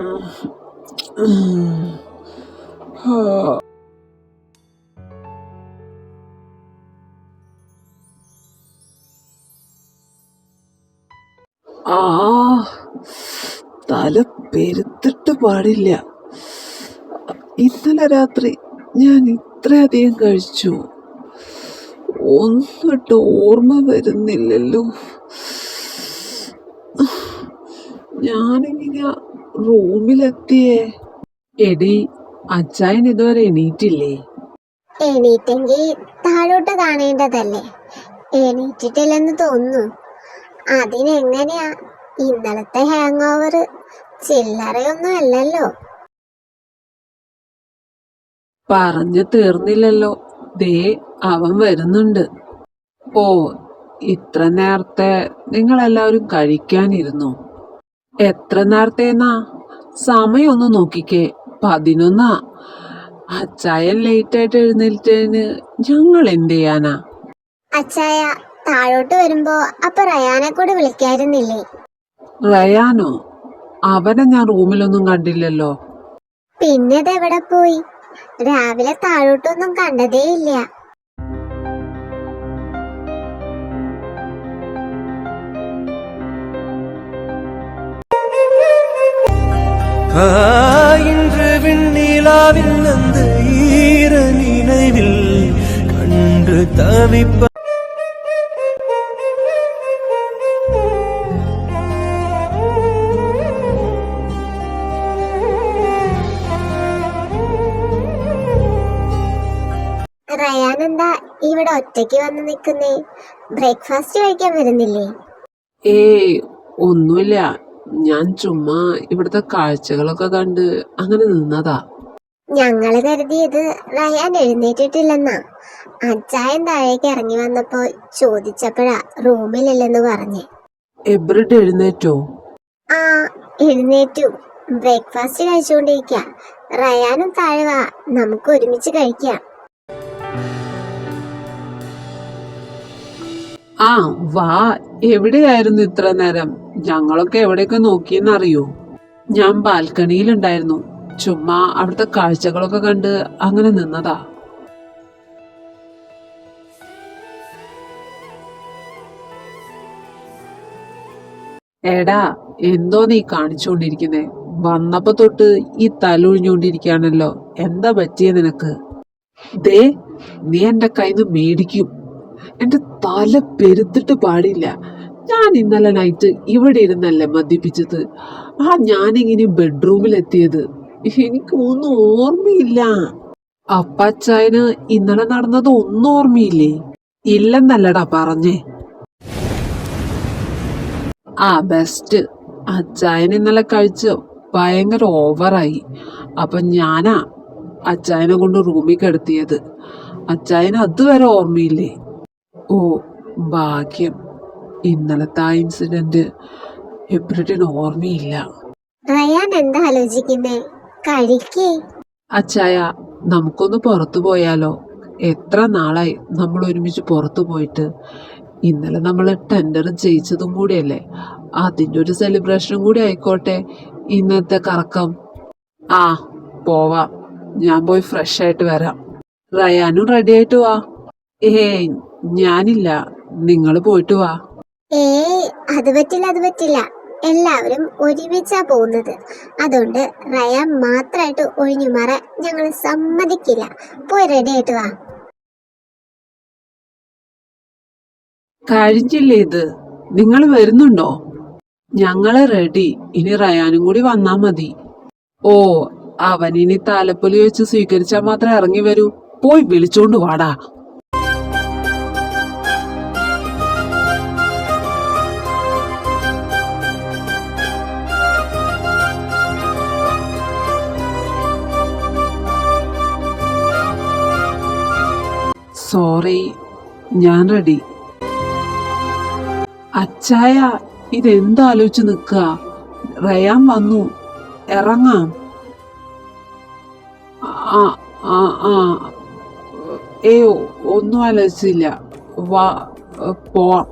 ആ തല പെരുത്തിട്ട് പാടില്ല. ഇന്നലെ രാത്രി ഞാൻ ഇത്രയധികം കഴിച്ചു, ഒന്നിട്ട് ഓർമ്മ വരുന്നില്ലല്ലോ. ഞാനിങ്ങനെ റൂമിലെത്തിയേ. എടി, അച്ചായൻ ഇതുവരെ എണീറ്റില്ലേ? എണീറ്റെങ്കിൽ താഴോട്ട് കാണേണ്ടതല്ലേ? എണീറ്റിട്ടില്ലെന്ന് തോന്നുന്നു. അതിനെങ്ങനെയാ? ഇന്നലത്തെ ഹാങ് ഓവർ ചില്ലറയൊന്നും അല്ലല്ലോ. പറഞ്ഞു തീർന്നില്ലല്ലോ, ദേ അവൻ വരുന്നുണ്ട്. ഓ, ഇത്ര നേരത്തെ നിങ്ങളെല്ലാവരും കഴിക്കാനിരുന്നു? എത്ര നേരത്തേന്നാ? സമയമൊന്ന് നോക്കിക്കേ, 11. അച്ചായൻ ലേറ്റായിട്ട് എഴുന്നേറ്റതിന് ഞങ്ങൾ എന്ത് ചെയ്യാനാ? അച്ചായ താഴോട്ട് വരുമ്പോ അപ്പൊ റയാനെ കൂടെ വിളിക്കായിരുന്നില്ലേ? റയാനോ? അവനെ ഞാൻ റൂമിലൊന്നും കണ്ടില്ലല്ലോ. പിന്നെ ഇതെവിടെ പോയി? രാവിലെ താഴോട്ടൊന്നും കണ്ടതേ ഇല്ല. இன்று விண்ணிலாவில் அந்த ஈர நினைவில் கண்டு தவிப்ப റയാൻ എന്താ ഇവിടെ ഒറ്റയ്ക്ക് വന്ന് നിൽക്കുന്നേ? ബ്രേക്ക്ഫാസ്റ്റ് കഴിക്കാൻ വരുന്നില്ലേ? ഏയ്, ഒന്നുമില്ല. ഞാൻ ചുമ്മാ ഇവിടുത്തെ കാഴ്ചകളൊക്കെ കണ്ട് അങ്ങനെ നിന്നതാ. ഞങ്ങള് കരുതിയത് റയാൻ എഴുന്നേറ്റിട്ടില്ലെന്നാ. അച്ചായൻ താഴേക്ക് ഇറങ്ങി വന്നപ്പോ ചോദിച്ചപ്പോഴാ റൂമിലില്ലെന്ന് പറഞ്ഞേ. എബ്രിഡ് എഴുന്നേറ്റോ? ആ, എഴുന്നേറ്റു. ബ്രേക്ക്ഫാസ്റ്റ് കഴിച്ചുകൊണ്ടിരിക്ക. റയാനും താഴെ വാ, നമുക്ക് ഒരുമിച്ച് കഴിക്കാം. ആ വാ. എവിടെയായിരുന്നു ഇത്ര നേരം? ഞങ്ങളൊക്കെ എവിടെയൊക്കെ നോക്കിയെന്നറിയോ? ഞാൻ ബാൽക്കണിയിലുണ്ടായിരുന്നു. ചുമ്മാ അവിടുത്തെ കാഴ്ചകളൊക്കെ കണ്ട് അങ്ങനെ നിന്നതാ. എടാ, എന്തോ നീ കാണിച്ചുകൊണ്ടിരിക്കുന്നേ? വന്നപ്പോ തൊട്ട് ഈ തലൊഴിഞ്ഞുകൊണ്ടിരിക്കുകയാണല്ലോ. എന്താ പറ്റിയ നിനക്ക്? ദേ, നീ എന്റെ കയ്യിന്ന് മേടിക്കും. എന്റെ തല പെരുത്തിട്ട് പാടില്ല. ഞാൻ ഇന്നലെ നൈറ്റ് ഇവിടെ ഇരുന്നല്ലേ മദ്യപിച്ചത്. ഞാനിങ്ങനെ ബെഡ്റൂമിലെത്തിയത് എനിക്ക് ഒന്നും ഓർമ്മയില്ല. അപ്പച്ചായന് ഇന്നലെ നടന്നത് ഒന്നും ഓർമ്മയില്ലേ? ഇല്ലെന്നല്ലടാ പറഞ്ഞേ. ബെസ്റ്റ്. അച്ചായൻ ഇന്നലെ കഴിച്ച് ഭയങ്കര ഓവറായി. അപ്പൊ ഞാനാ അച്ചായനെ കൊണ്ട് റൂമിൽ കിടത്തിയത്. അച്ചായന് അതുവരെ ഓർമ്മയില്ലേ? ഓ, ഭാഗ്യം. ഇന്നലത്തെ ആ ഇൻസിഡന്റ് എബ്രിഡിന് ഓർമ്മയില്ല. റയാൻ എന്താ ആലോചിക്കുന്നേ? കഴിക്കേ. അച്ചായ, നമുക്കൊന്ന് പുറത്തു പോയാലോ? എത്ര നാളായി നമ്മൾ ഒരുമിച്ച് പുറത്തു പോയിട്ട്. ഇന്നലെ നമ്മൾ ടെൻഡർ ജയിച്ചതും കൂടിയല്ലേ. അതിൻ്റെ ഒരു സെലിബ്രേഷനും കൂടി ആയിക്കോട്ടെ ഇന്നത്തെ കറക്കം. പോവാം. ഞാൻ പോയി ഫ്രഷ് ആയിട്ട് വരാം. റയാനും റെഡി ആയിട്ട് വാ. ഞാനില്ല, നിങ്ങൾ പോയിട്ട് വാ. അത് പറ്റില്ല. എല്ലാവരും ഒരുമിച്ചാ പോകുന്നത്. അതുകൊണ്ട് റയാൻ മാത്രമായിട്ട് ഒഴിഞ്ഞു മാറാൻ ഞങ്ങൾ സമ്മതിക്കില്ല. പോയി റെഡി ആയിട്ട് വാ. കഴിഞ്ഞില്ലേ ഇത്? നിങ്ങൾ വരുന്നുണ്ടോ? ഞങ്ങള് റെഡി. ഇനി റയാനും കൂടി വന്നാ മതി. ഓ, അവനിനി താലപ്പൊലി വെച്ച് സ്വീകരിച്ചാൽ മാത്രമേ ഇറങ്ങി വരൂ. പോയി വിളിച്ചോണ്ട് വാടാ. സോറി, ഞാൻ റെഡി. അച്ചായ, ഇതെന്താലോചിച്ച് നിൽക്കുക? റയാൻ വന്നു, ഇറങ്ങാം. ഒന്നും ആലോചിച്ചില്ല. വാ, പോവാം.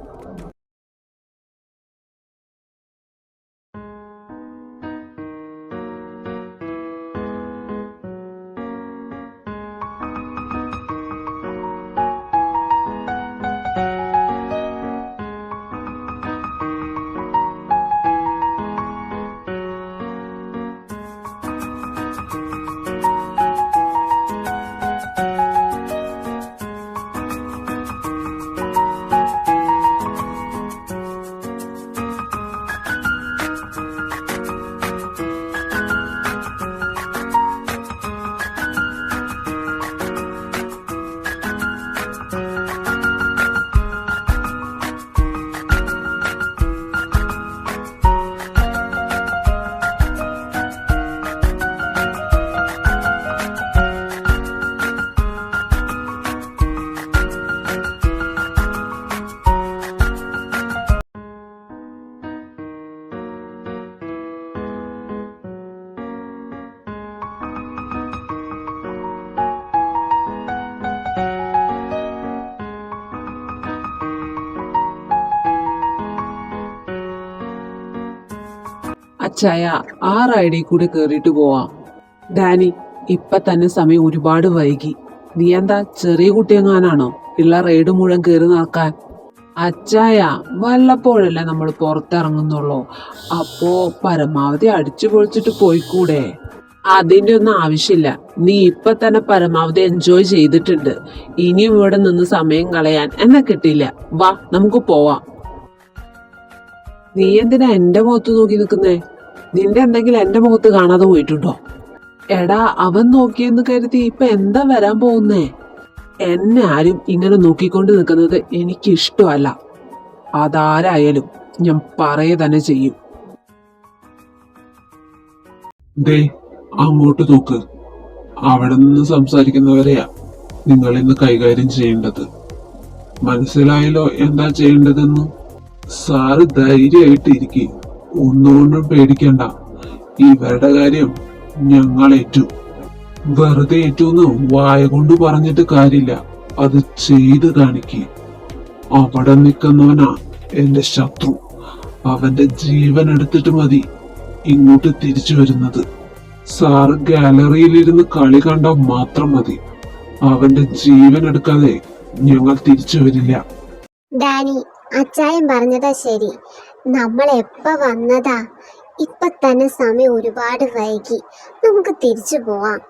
അച്ചായ ആ റൈഡിൽ കൂടെ കേറിയിട്ട് പോവാം. ഡാനി, ഇപ്പൊ തന്നെ സമയം ഒരുപാട് വൈകി. നീ എന്താ ചെറിയ കുട്ടിയെങ്ങാനാണോ ഉള്ള റൈഡ് മുഴുവൻ കയറി നടക്കാൻ? അച്ചായ, വല്ലപ്പോഴല്ലേ നമ്മൾ പുറത്തിറങ്ങുന്നുള്ളൂ. അപ്പോ പരമാവധി അടിച്ചു പൊളിച്ചിട്ട് പോയിക്കൂടെ? അതിന്റെ ഒന്നും ആവശ്യമില്ല. നീ ഇപ്പൊ തന്നെ പരമാവധി എൻജോയ് ചെയ്തിട്ടുണ്ട്. ഇനിയും ഇവിടെ നിന്ന് സമയം കളയാൻ എന്നെ കിട്ടില്ല. വാ, നമുക്ക് പോവാം. നീ എന്തിനാ എന്റെ മുഖത്ത് നോക്കി നിൽക്കുന്നേ? നിന്റെ എന്തെങ്കിലും എന്റെ മുഖത്ത് കാണാതെ പോയിട്ടുണ്ടോ? എടാ, അവൻ നോക്കിയെന്ന് കരുതി ഇപ്പൊ എന്താ വരാൻ പോകുന്നേ? എന്നെ ആരും ഇങ്ങനെ നോക്കിക്കൊണ്ട് നിൽക്കുന്നത് എനിക്ക് ഇഷ്ടമല്ല. അതാരായാലും ഞാൻ പറയ തന്നെ ചെയ്യും. ദേ, അങ്ങോട്ട് നോക്ക്. അവിടെ നിന്ന് സംസാരിക്കുന്നവരെയാ നിങ്ങൾ ഇന്ന് കൈകാര്യം ചെയ്യേണ്ടത്. മനസ്സിലായല്ലോ എന്താ ചെയ്യേണ്ടതെന്ന്? സാറ് ധൈര്യമായിട്ട് ഇരിക്കും. ഒന്നുകൊണ്ടും പേടിക്കണ്ട. ഇവരുടെ കാര്യം ഞങ്ങൾ ഏറ്റു. വെറുതെ ഏറ്റൂന്ന് വായ കൊണ്ട് പറഞ്ഞിട്ട് കാര്യമില്ല. അത് ചെയ്ത് കാണിക്ക്. അവിടെ നിൽക്കുന്നവനാ എന്റെ ശത്രു. അവന്റെ ജീവൻ എടുത്തിട്ട് മതി ഇങ്ങോട്ട് തിരിച്ചു വരുന്നത്. സാറ് ഗാലറിയിലിരുന്ന് കളി കണ്ടാൽ മാത്രം മതി. അവന്റെ ജീവൻ എടുക്കാതെ ഞങ്ങൾ തിരിച്ചു വരില്ല. ഡാനി, അച്ചായൻ പറഞ്ഞതാ ശരി. നമ്മൾ എപ്പ വന്നതാ? ഇപ്പൊ തന്നെ സമയം ഒരുപാട് വൈകി. നമുക്ക് തിരിച്ചു പോവാം.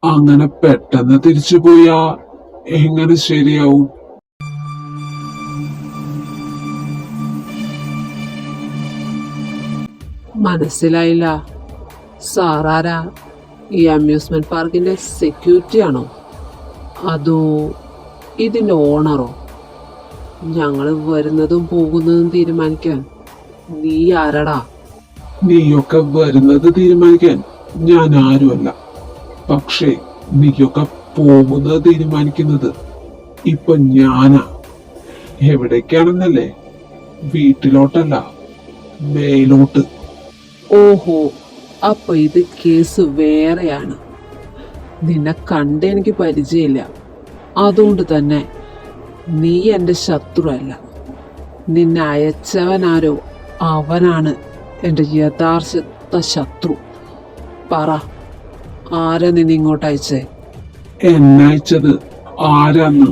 അങ്ങനെ പെട്ടെന്ന് തിരിച്ചു പോയാ എങ്ങനെ ശരിയാവും? മനസ്സിലായില്ല. സാറാരാ? ഈ അമ്യൂസ്മെന്റ് പാർക്കിന്റെ സെക്യൂരിറ്റി ആണോ? അതോ ഇതിന്റെ ഓണറോ? ഞങ്ങള് വരുന്നതും പോകുന്നതും തീരുമാനിക്കാൻ നീ ആരടാ? നീയൊക്കെ വരുന്നത് തീരുമാനിക്കാൻ ഞാൻ ആരുമല്ല. പക്ഷേ നീയൊക്കെ പോകുന്നത് തീരുമാനിക്കുന്നത് ഇപ്പൊ ഞാനാ. എവിടേക്കാണെന്നല്ലേ? വീട്ടിലോട്ടല്ല, മേലോട്ട്. ഓഹോ, അപ്പൊ ഇത് കേസ് വേറെയാണ്. നിന്നെ കണ്ട് എനിക്ക് പരിചയമില്ല. അതുകൊണ്ട് തന്നെ നീ എന്റെ ശത്രു അല്ല. നിന്നെ അയച്ചവനാരോ അവനാണ് എന്റെ യഥാർത്ഥ ശത്രു. പറ, ആരാ നിന്നെ ഇങ്ങോട്ട് അയച്ചേ? എന്നയച്ചത് ആരാന്ന്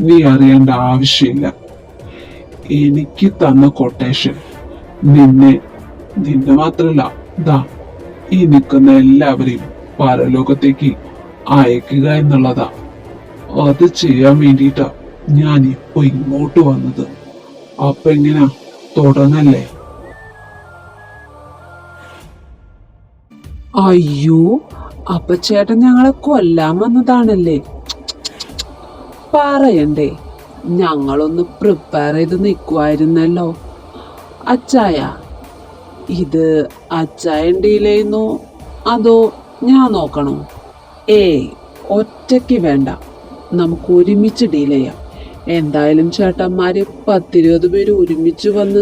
നീ അറിയേണ്ട ആവശ്യമില്ല. എനിക്ക് തന്ന കൊട്ടേഷൻ നിന്നെ മാത്രല്ല, ദാ ഈ നിൽക്കുന്ന എല്ലാവരെയും പരലോകത്തേക്ക് അയക്കുക എന്നുള്ളതാ. അത് ചെയ്യാൻ വേണ്ടിയിട്ടാ ഞാൻ ഇപ്പൊ ഇങ്ങോട്ട് വന്നത്. അപ്പൊ എങ്ങനാ, തുടങ്ങല്ലേ? അയ്യോ, അപ്പൊ ചേട്ടൻ ഞങ്ങളെ കൊല്ലാൻ വന്നതാണല്ലേ? പറയണ്ടേ, ഞങ്ങളൊന്ന് പ്രിപ്പയർ ചെയ്ത് നിൽക്കുമായിരുന്നല്ലോ. അച്ചായ, ഇത് അച്ചായൻ ഡീൽ ചെയ്യുന്നു അതോ ഞാൻ നോക്കണോ? ഏയ്, ഒറ്റയ്ക്ക് വേണ്ട, നമുക്ക് ഒരുമിച്ച് ഡീൽ ചെയ്യാം. എന്തായാലും ചേട്ടന്മാര് 10-20 പേര് ഒരുമിച്ച് വന്ന്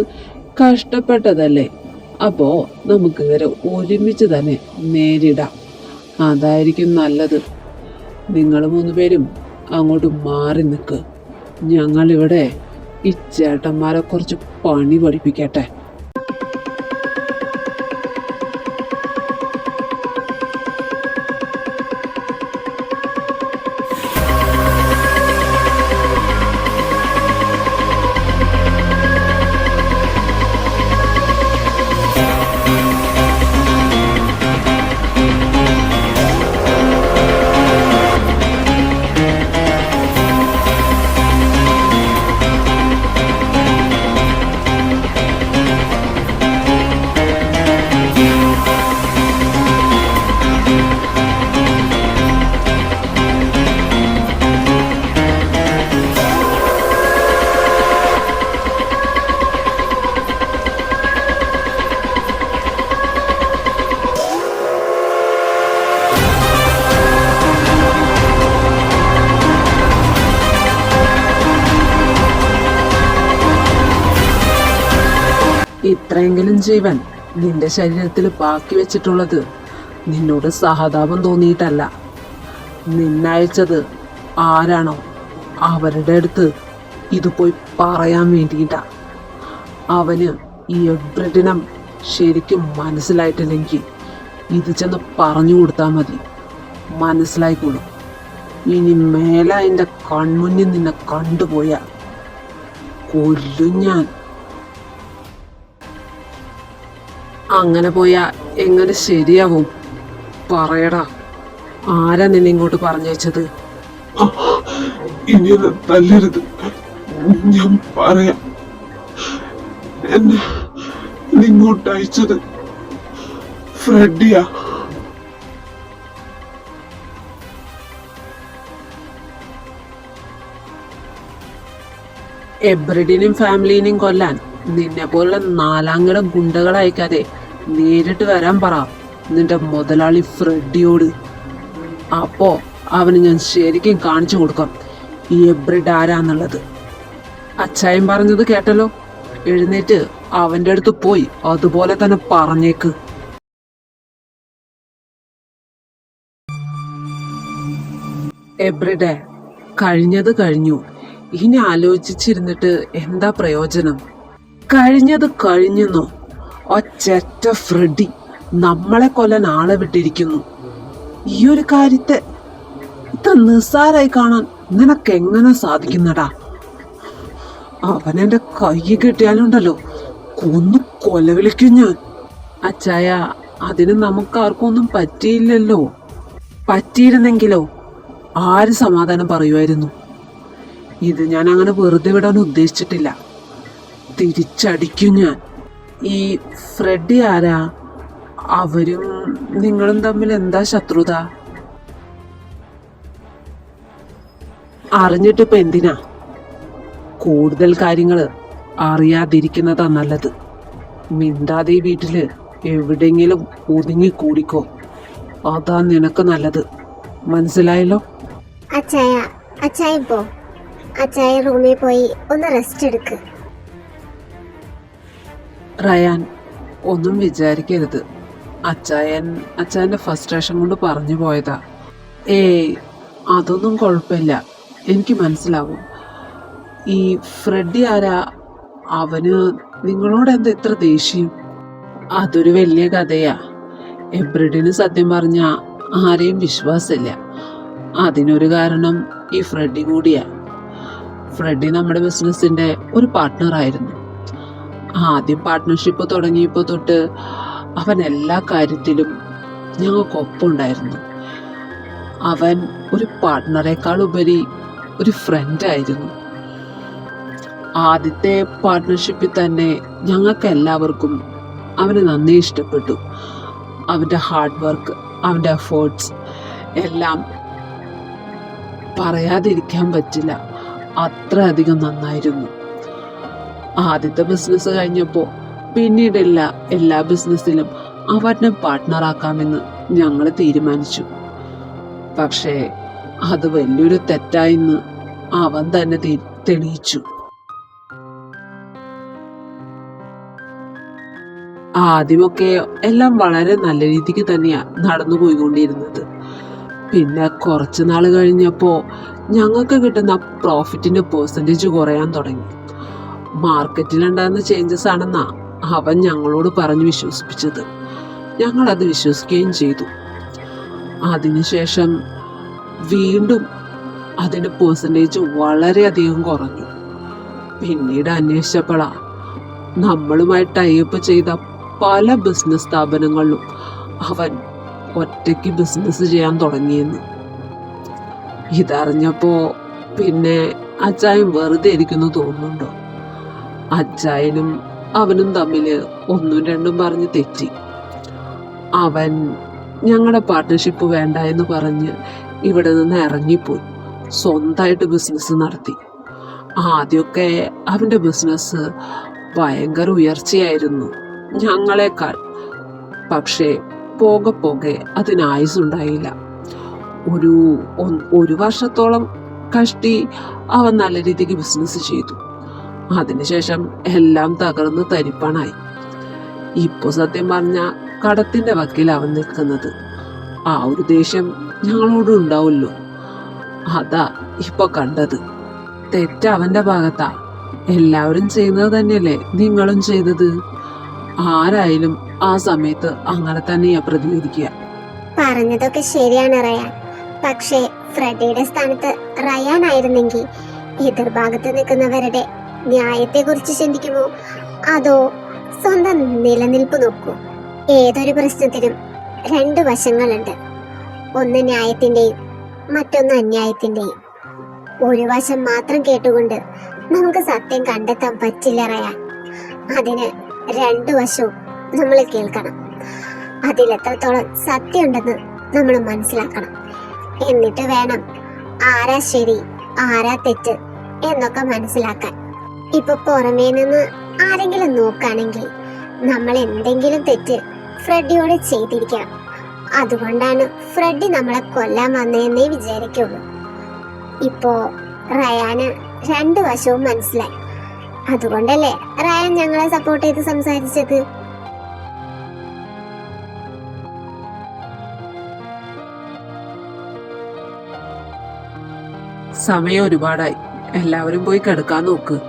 കഷ്ടപ്പെട്ടതല്ലേ. അപ്പോ നമുക്ക് ഇവരെ ഒരുമിച്ച് തന്നെ നേരിടാം. അതായിരിക്കും നല്ലത്. നിങ്ങൾ 3 പേരും അങ്ങോട്ട് മാറി നിൽക്ക്. ഞങ്ങളിവിടെ ഈ ചേട്ടന്മാരെ കുറച്ച് പണി പഠിപ്പിക്കട്ടെ. ഇത്രയെങ്കിലും ജീവൻ നിന്റെ ശരീരത്തിൽ ബാക്കി വെച്ചിട്ടുള്ളത് നിന്നോട് സഹതാപം തോന്നിയിട്ടല്ല. നിന്നയച്ചത് ആരാണോ അവരുടെ അടുത്ത് ഇത് പോയി പറയാൻ വേണ്ടിയിട്ടാ. അവന് ഈ എബ്രിഡിനെ ശരിക്കും മനസ്സിലായിട്ടില്ലെങ്കിൽ ഇത് ചെന്ന് പറഞ്ഞു കൊടുത്താൽ മതി, മനസ്സിലായിക്കോളും. ഇനി മേലെ എൻ്റെ കൺമുന്നിൽ നിന്നെ കണ്ടുപോയാ കൊല്ലും ഞാൻ. അങ്ങനെ പോയാ എങ്ങനെ ശരിയാവും? പറയടാ, ആരാ നിന്നെ ഇങ്ങോട്ട് പറഞ്ഞയച്ചത്? ഇനി എന്നെ തല്ലരുത്, ഞാൻ പറയാം. എന്നെ ഇങ്ങോട്ട് അയച്ചത് ഫ്രെഡിയാ. എബ്രിഡിനെയും ഫാമിലിനെയും കൊല്ലാൻ നിന്നെ പോലുള്ള നാലാംകിട ഗുണ്ടകളെ അയക്കാതെ നേരിട്ട് വരാൻ പറ നിന്റെ മുതലാളി ഫ്രെഡിയോട്. അപ്പോ അവന് ഞാൻ ശരിക്കും കാണിച്ചു കൊടുക്കാം ഈ എബ്രിഡ് ആരാന്നുള്ളത്. അച്ചായൻ പറഞ്ഞത് കേട്ടല്ലോ, എഴുന്നേറ്റ് അവന്റെ അടുത്ത് പോയി അതുപോലെ തന്നെ പറഞ്ഞേക്ക്. എബ്രിഡെ, കഴിഞ്ഞത് കഴിഞ്ഞു. ഇനി ആലോചിച്ചിരുന്നിട്ട് എന്താ പ്രയോജനം? കഴിഞ്ഞത് കഴിഞ്ഞെന്നോ? ഒറ്റ ഫ്രെഡി നമ്മളെ കൊല്ലാൻ ആളെ വിട്ടിരിക്കുന്നു. ഈ ഒരു കാര്യത്തെ ഇത്ര നിസ്സാരായി കാണാൻ നിനക്കെങ്ങനെ സാധിക്കുന്നടാ? അവനെന്റെ കൈ കിട്ടിയാലുണ്ടല്ലോ കൊന്നു കൊലവിളിക്കും ഞാൻ. അച്ചായ, അതിന് നമുക്കാർക്കും ഒന്നും പറ്റിയില്ലല്ലോ. പറ്റിയിരുന്നെങ്കിലോ ആര് സമാധാനം പറയുമായിരുന്നു? ഇത് ഞാൻ അങ്ങനെ വെറുതെ വിടാൻ ഉദ്ദേശിച്ചിട്ടില്ല, തിരിച്ചടിക്കും ഞാൻ. ഈ ഫ്രെഡി ആരാ? അവരും നിങ്ങളും തമ്മിൽ എന്താ ശത്രുത? അറിഞ്ഞിട്ടിപ്പോ എന്തിനാ? കൂടുതൽ കാര്യങ്ങൾ അറിയാതിരിക്കുന്നതാ നല്ലത്. മിണ്ടാതെ ഈ വീട്ടില് എവിടെയെങ്കിലും ഒതുങ്ങി കൂടിക്കോ, അതാ നിനക്ക് നല്ലത്. മനസ്സിലായല്ലോ? അച്ചായ പോ. അച്ചായ റൂമിൽ പോയി ഒന്ന് റെസ്റ്റ് എടുക്ക്. റയാൻ, ഒന്നും വിചാരിക്കരുത്. അച്ചായന്റെ ഫ്രസ്ട്രേഷൻ കൊണ്ട് പറഞ്ഞു പോയതാ. ഏയ്, അതൊന്നും കുഴപ്പമില്ല, എനിക്ക് മനസ്സിലാവും. ഈ ഫ്രെഡി ആരാ? അവന് നിങ്ങളോട് എന്താ ഇത്ര ദേഷ്യം? അതൊരു വലിയ കഥയാ. എബ്രിഡിന് സത്യം പറഞ്ഞ ആരെയും വിശ്വാസമില്ല. അതിനൊരു കാരണം ഈ ഫ്രെഡി കൂടിയാ. ഫ്രെഡി നമ്മുടെ ബിസിനസിന്റെ ഒരു പാർട്ട്ണറായിരുന്നു. ആദ്യം പാർട്ട്ണർഷിപ്പ് തുടങ്ങിയപ്പോൾ തൊട്ട് അവൻ എല്ലാ കാര്യത്തിലും ഞങ്ങൾക്കൊപ്പം ഉണ്ടായിരുന്നു. അവൻ ഒരു പാർട്ട്ണറേക്കാൾ ഉപരി ഒരു ഫ്രണ്ടായിരുന്നു. ആദ്യത്തെ പാർട്ട്ണർഷിപ്പിൽ തന്നെ ഞങ്ങൾക്ക് എല്ലാവർക്കും അവന് നന്നേ ഇഷ്ടപ്പെട്ടു. അവൻ്റെ ഹാർഡ് വർക്ക്, അവൻ്റെ എഫേർട്സ് എല്ലാം പറയാതിരിക്കാൻ പറ്റില്ല, അത്രയധികം നന്നായിരുന്നു. ആദ്യത്തെ ബിസിനസ് കഴിഞ്ഞപ്പോൾ പിന്നീട് എല്ലാ ബിസിനസ്സിലും അവനെ പാർട്ട്ണറാക്കാമെന്ന് ഞങ്ങൾ തീരുമാനിച്ചു. പക്ഷേ അത് വലിയൊരു തെറ്റായെന്ന് അവൻ തന്നെ തെളിയിച്ചു. ആദ്യമൊക്കെ എല്ലാം വളരെ നല്ല രീതിക്ക് തന്നെയാ നടന്നു പോയിക്കൊണ്ടിരുന്നത്. പിന്നെ കുറച്ച് നാൾ കഴിഞ്ഞപ്പോൾ ഞങ്ങൾക്ക് കിട്ടുന്ന പ്രോഫിറ്റിന്റെ പെർസെൻറ്റേജ് കുറയാൻ തുടങ്ങി. മാർക്കറ്റിലുണ്ടാകുന്ന ചേഞ്ചസ് ആണെന്നാ അവൻ ഞങ്ങളോട് പറഞ്ഞു വിശ്വസിപ്പിച്ചത്. ഞങ്ങളത് വിശ്വസിക്കുകയും ചെയ്തു. അതിനുശേഷം വീണ്ടും അതിൻ്റെ പെർസെൻറ്റേജ് വളരെയധികം കുറഞ്ഞു. പിന്നീട് അന്വേഷിച്ചപ്പോഴാ നമ്മളുമായി ടൈപ്പ് ചെയ്ത പല ബിസിനസ് സ്ഥാപനങ്ങളിലും അവൻ ഒറ്റയ്ക്ക് ബിസിനസ് ചെയ്യാൻ തുടങ്ങിയെന്ന്. ഇതറിഞ്ഞപ്പോ പിന്നെ അച്ചായൻ വെറുതെ ഇരിക്കുന്നു തോന്നുന്നുണ്ടോ? അച്ചായനും അവനും തമ്മിൽ ഒന്നും രണ്ടും പറഞ്ഞ് തെറ്റി. അവൻ ഞങ്ങളുടെ പാർട്ട്ണർഷിപ്പ് വേണ്ട എന്ന് പറഞ്ഞ് ഇവിടെ നിന്ന് ഇറങ്ങിപ്പോയി, സ്വന്തമായിട്ട് ബിസിനസ് നടത്തി. ആദ്യമൊക്കെ അവൻ്റെ ബിസിനസ് ഭയങ്കര ഉയർച്ചയായിരുന്നു ഞങ്ങളെക്കാൾ. പക്ഷേ പോകെ പോകെ അതിന് ആയുസുണ്ടായില്ല. ഒരു വർഷത്തോളം കഷ്ടി അവൻ നല്ല രീതിക്ക് ബിസിനസ് ചെയ്തു. അതിനുശേഷം എല്ലാം തകർന്ന് തരിപ്പണായി. ഇപ്പൊ സത്യം പറഞ്ഞ കടത്തിന്റെ വക്കീൽ അവൻ നിൽക്കുന്നത്. ആ ഒരു ദേഷ്യം ഞങ്ങളോട് ഉണ്ടാവുമല്ലോ, അതാ ഇപ്പൊ കണ്ടത്. തെറ്റ് അവന്റെ ഭാഗത്താ. എല്ലാവരും ചെയ്യുന്നത് തന്നെയല്ലേ നിങ്ങളും ചെയ്തത്. ആരായാലും ആ സമയത്ത് അങ്ങനെ തന്നെയാ പ്രതികരിക്കുക. പറഞ്ഞതൊക്കെ ശരിയാണ് റയാൻ. പക്ഷേ ഫ്രെഡിയുടെ സ്ഥാനത്ത് റയാൻ ആയിരുന്നെങ്കിൽ എതിർഭാഗത്ത് നിൽക്കുന്നവരുടെ ന്യായത്തെ കുറിച്ച് ചിന്തിക്കുമോ, അതോ സ്വന്തം നിലനിൽപ്പ് നോക്കൂ? ഏതൊരു പ്രശ്നത്തിനും രണ്ട് വശങ്ങളുണ്ട്. ഒന്ന് ന്യായത്തിന്റെയും മറ്റൊന്ന് അന്യായത്തിന്റെയും. ഒരു വശം മാത്രം കേട്ടുകൊണ്ട് നമുക്ക് സത്യം കണ്ടെത്താൻ പറ്റില്ല റയാൻ. അതിന് രണ്ടു വശവും നമ്മൾ കേൾക്കണം. അതിലെത്രത്തോളം സത്യം ഉണ്ടെന്ന് നമ്മൾ മനസ്സിലാക്കണം. എന്നിട്ട് വേണം ആരാ ശരി ആരാ തെറ്റ് എന്നൊക്കെ മനസ്സിലാക്കാൻ. ഇപ്പൊ പുറമേ നിന്ന് ആരെങ്കിലും നോക്കുകയാണെങ്കിൽ നമ്മൾ എന്തെങ്കിലും തെറ്റ് ഫ്രെഡിയോട് ചെയ്തിരിക്കണം. അതുകൊണ്ടാണ് ഫ്രെഡി നമ്മളെ കൊല്ലാൻ വന്നതെന്നേ വിചാരിക്കുള്ളൂ. ഇപ്പോ റയാന് രണ്ടു വശവും മനസ്സിലായി. അതുകൊണ്ടല്ലേ റയാൻ ഞങ്ങളെ സപ്പോർട്ട് ചെയ്ത് സംസാരിച്ചത്. സമയം ഒരുപാടായി, എല്ലാവരും പോയി കിടക്കാൻ നോക്ക്.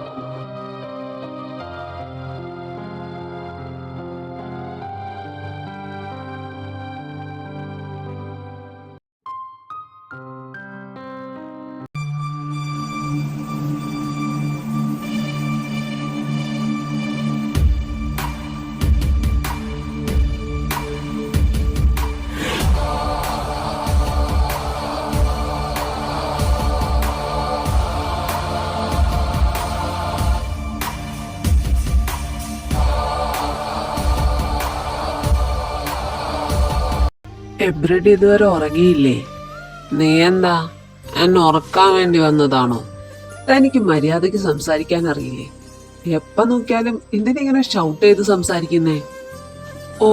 എബ്രഡ് ഇതുവരെ ഉറങ്ങിയില്ലേ? നീ എന്താ എന്നെ ഉറക്കാൻ വേണ്ടി വന്നതാണോ? തനിക്ക് മര്യാദയ്ക്ക് സംസാരിക്കാൻ അറിയില്ലേ? എപ്പ നോക്കിയാലും എന്തിനിങ്ങനെ ഷൗട്ട് ചെയ്ത് സംസാരിക്കുന്നേ? ഓ,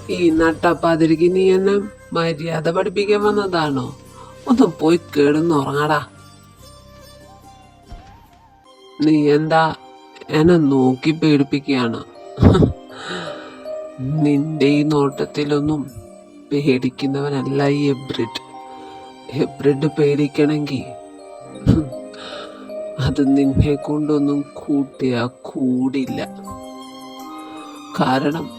ഈ നട്ടപ്പാതിരിക്ക് നീ എന്നെ മര്യാദ പഠിപ്പിക്കാൻ വന്നതാണോ? ഒന്ന് പോയി കേടുന്ന് ഉറങ്ങാടാ. നീ എന്താ എന്നെ നോക്കി പേടിപ്പിക്കുകയാണ്? നിന്റെ ഈ നോട്ടത്തിലൊന്നും പേടിക്കുന്നവനല്ല ഈ എബ്രിഡ്. എബ്രിഡ് പേടിക്കണമെങ്കിൽ അത് നിന്നെ കൊണ്ടൊന്നും കൂട്ടിയാ കൂടില്ല. കാരണം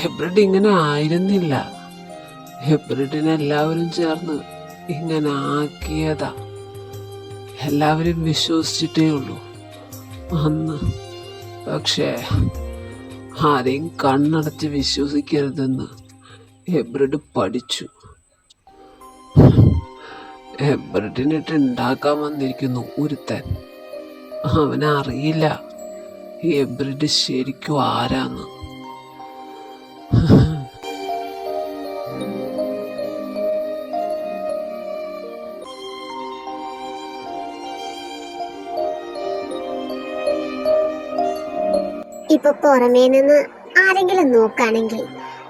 എബ്രിഡ് ഇങ്ങനെ ആയിരുന്നില്ല. എബ്രിഡിനെ എല്ലാവരും ചേർന്ന് ഇങ്ങനെ ആക്കിയതാ. എല്ലാവരും വിശ്വസിച്ചിട്ടേ ഉള്ളൂ അന്ന്. പക്ഷേ ആരെയും കണ്ണടച്ച് വിശ്വസിക്കരുതെന്ന് എബ്രിഡ് പഠിച്ചു. എബ്രിഡിനിട്ട് ഉണ്ടാക്കാൻ വന്നിരിക്കുന്നു ഒരുത്തൻ. അവനറിയില്ല എബ്രിഡ് ശരിക്കും ആരാന്ന്. ഇപ്പൊ പുറമേ നിന്ന് ആരെങ്കിലും നോക്കുകയാണെങ്കിൽ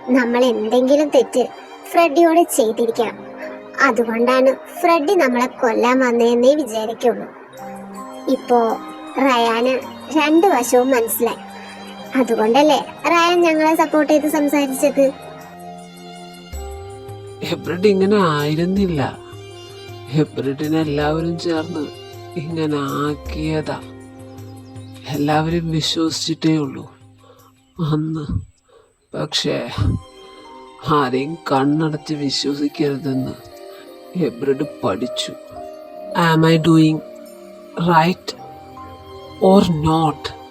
നമ്മൾ എന്തെങ്കിലും തെറ്റ് ഫ്രെഡിയോട് ചെയ്തിരിക്കണം. അതുകൊണ്ടാണ് ഫ്രെഡി നമ്മളെ കൊല്ലാൻ വന്നതെന്നേ വിചാരിക്കുള്ളൂ. ഇപ്പോ റയാന് രണ്ടു വശവും മനസ്സിലായി. അതുകൊണ്ടല്ലേ റയാൻ ഞങ്ങളെ സപ്പോർട്ട് ചെയ്ത് സംസാരിച്ചത്. എബ്രിഡ് ഇങ്ങനെ ആയിരുന്നില്ല. എബ്രിഡിനെ എല്ലാവരും ചേർന്ന് ഇങ്ങനെ ആക്കിയതാ. എല്ലാവരും വിശ്വസിച്ചിട്ടേ ഉള്ളൂ അന്ന്. പക്ഷേ ആരെയും കണ്ണടച്ച് വിശ്വസിക്കരുതെന്ന് എബ്രിഡ് പഠിച്ചു. Am I doing right or not?